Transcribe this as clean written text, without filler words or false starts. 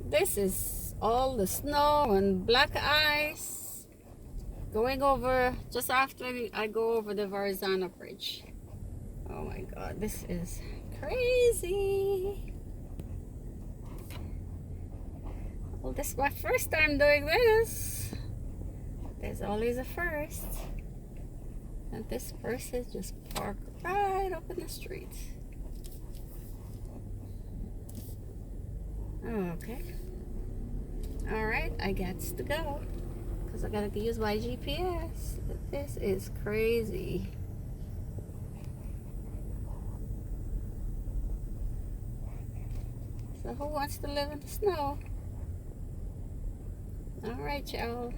This is all the snow and black ice going over just after I go over the Verrazano Bridge. Oh my God, this is crazy. Well, this is my first time doing this. There's always a first. And this person just parked right up in the street. Okay. Alright, I got to go. Because I gotta use my GPS. This is crazy. So who wants to live in the snow? Alright, y'all.